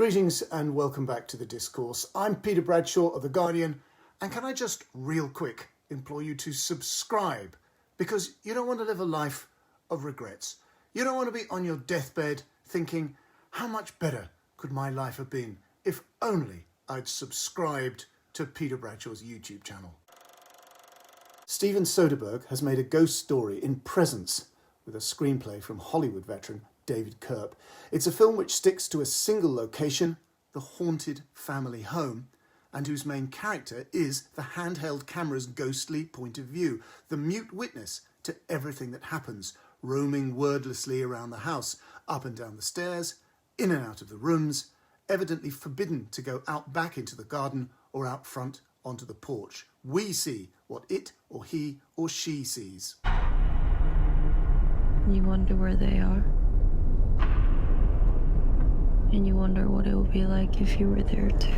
Greetings and welcome back to The Discourse. I'm Peter Bradshaw of The Guardian, and can I just real quick implore you to subscribe, because you don't want to live a life of regrets. You don't want to be on your deathbed thinking, how much better could my life have been if only I'd subscribed to Peter Bradshaw's YouTube channel. Steven Soderbergh has made a ghost story in Presence with a screenplay from Hollywood veteran David Koepp. It's a film which sticks to a single location, the haunted family home, and whose main character is the handheld camera's ghostly point of view, the mute witness to everything that happens, roaming wordlessly around the house, up and down the stairs, in and out of the rooms, evidently forbidden to go out back into the garden or out front onto the porch. We see what it or he or she sees. You wonder where they are. And you wonder what it would be like if you were there too.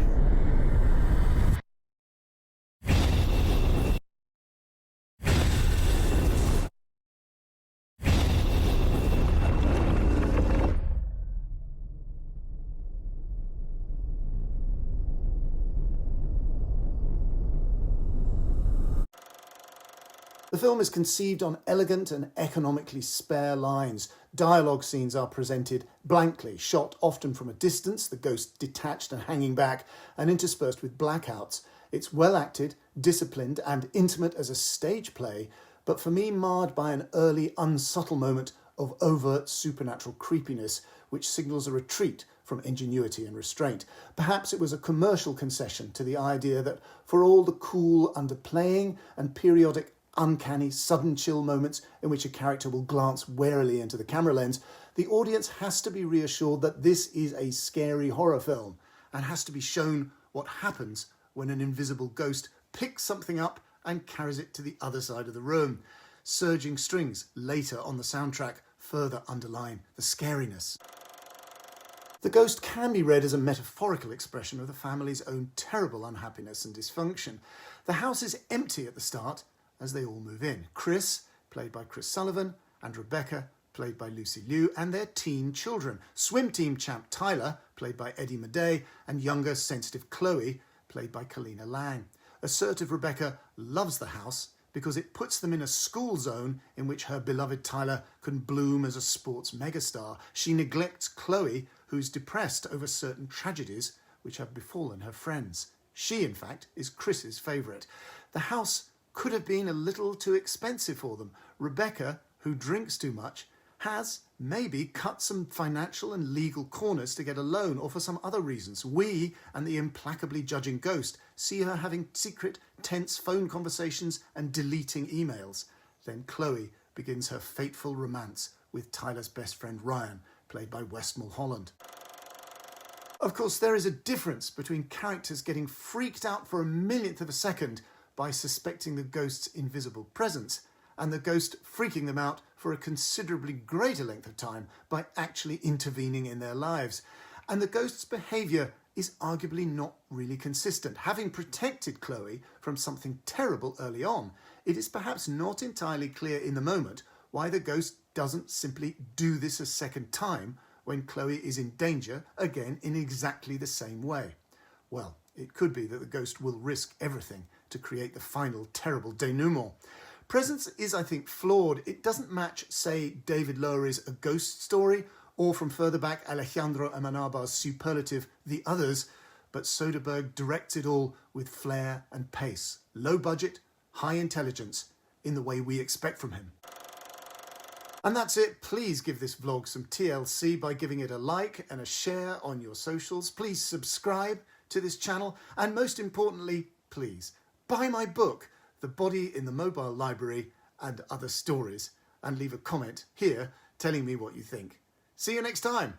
The film is conceived on elegant and economically spare lines. Dialogue scenes are presented blankly, shot often from a distance, the ghost detached and hanging back, and interspersed with blackouts. It's well acted, disciplined, and intimate as a stage play, but for me marred by an early, unsubtle moment of overt supernatural creepiness, which signals a retreat from ingenuity and restraint. Perhaps it was a commercial concession to the idea that for all the cool underplaying and periodic uncanny, sudden chill moments in which a character will glance warily into the camera lens, the audience has to be reassured that this is a scary horror film and has to be shown what happens when an invisible ghost picks something up and carries it to the other side of the room. Surging strings later on the soundtrack further underline the scariness. The ghost can be read as a metaphorical expression of the family's own terrible unhappiness and dysfunction. The house is empty at the start as they all move in. Chris, played by Chris Sullivan, and Rebecca, played by Lucy Liu, and their teen children. Swim team champ Tyler, played by Eddie Maday, and younger, sensitive Chloe, played by Kalina Lang. Assertive Rebecca loves the house because it puts them in a school zone in which her beloved Tyler can bloom as a sports megastar. She neglects Chloe, who's depressed over certain tragedies which have befallen her friends. She, in fact, is Chris's favourite. The house could have been a little too expensive for them. Rebecca, who drinks too much, has maybe cut some financial and legal corners to get a loan or for some other reasons. We and the implacably judging ghost see her having secret, tense phone conversations and deleting emails. Then Chloe begins her fateful romance with Tyler's best friend Ryan, played by West Mulholland. Of course, there is a difference between characters getting freaked out for a millionth of a second by suspecting the ghost's invisible presence, and the ghost freaking them out for a considerably greater length of time by actually intervening in their lives. And the ghost's behaviour is arguably not really consistent. Having protected Chloe from something terrible early on, it is perhaps not entirely clear in the moment why the ghost doesn't simply do this a second time when Chloe is in danger again in exactly the same way. Well, it could be that the ghost will risk everything to create the final terrible denouement. Presence is, I think, flawed. It doesn't match, say, David Lowery's A Ghost Story, or from further back Alejandro Amenabar's superlative The Others, but Soderbergh directs it all with flair and pace. Low budget, high intelligence, in the way we expect from him. And that's it. Please give this vlog some TLC by giving it a like and a share on your socials. Please subscribe to this channel, and most importantly, please buy my book, The Body in the Mobile Library and Other Stories, and leave a comment here telling me what you think. See you next time.